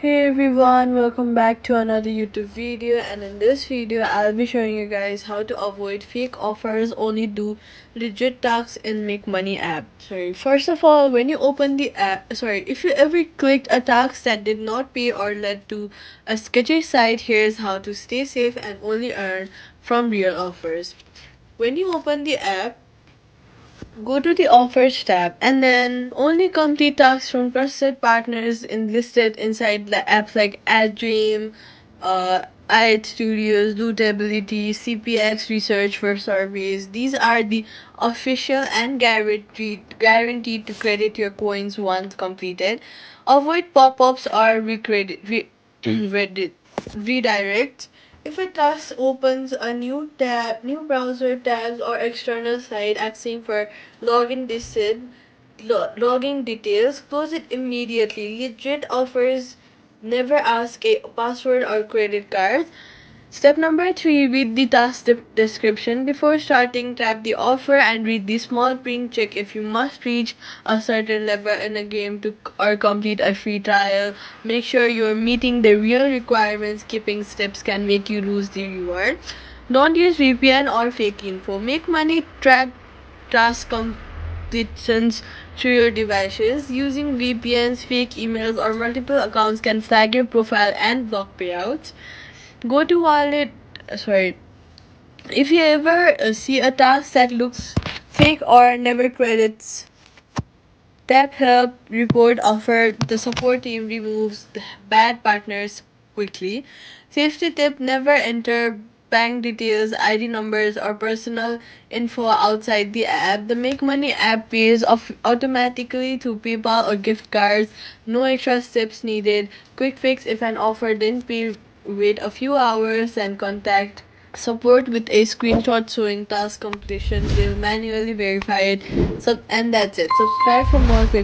Hey everyone, welcome back to another YouTube video, and in this video I'll be showing you guys how to avoid fake offers, only do legit tasks in Make Money app. First of all, when you open the app, if you ever clicked a task that did not pay or led to a sketchy site, here's how to stay safe and only earn from real offers. When you open the app, go to the offers tab and then only complete tasks from trusted partners listed inside the apps like AdDream, iAd Studios, Lootability, CPX Research for Surveys. These are the official and guaranteed to credit your coins once completed. Avoid pop-ups or redirects. If a task opens a new browser tabs or external site asking for login details, close it immediately. Legit offers never ask a password or credit card. Step number 3, read the task description. Before starting, tap the offer and read the small print. Check if you must reach a certain level in a game to or complete a free trial. Make sure you're meeting the real requirements. Skipping steps can make you lose the reward. Don't use VPN or fake info. Make money track task completions through your devices. Using VPNs, fake emails, or multiple accounts can flag your profile and block payouts. Go to wallet. Sorry. If you ever see a task that looks fake or never credits, tap help, report offer. The support team removes the bad partners quickly. Safety tip: never enter bank details, ID numbers, or personal info outside the app. The Make Money app pays automatically to PayPal or gift cards. No extra steps needed. Quick fix: if an offer didn't pay, wait a few hours and contact support with a screenshot showing task completion. They'll manually verify it. And that's it. Subscribe for more quick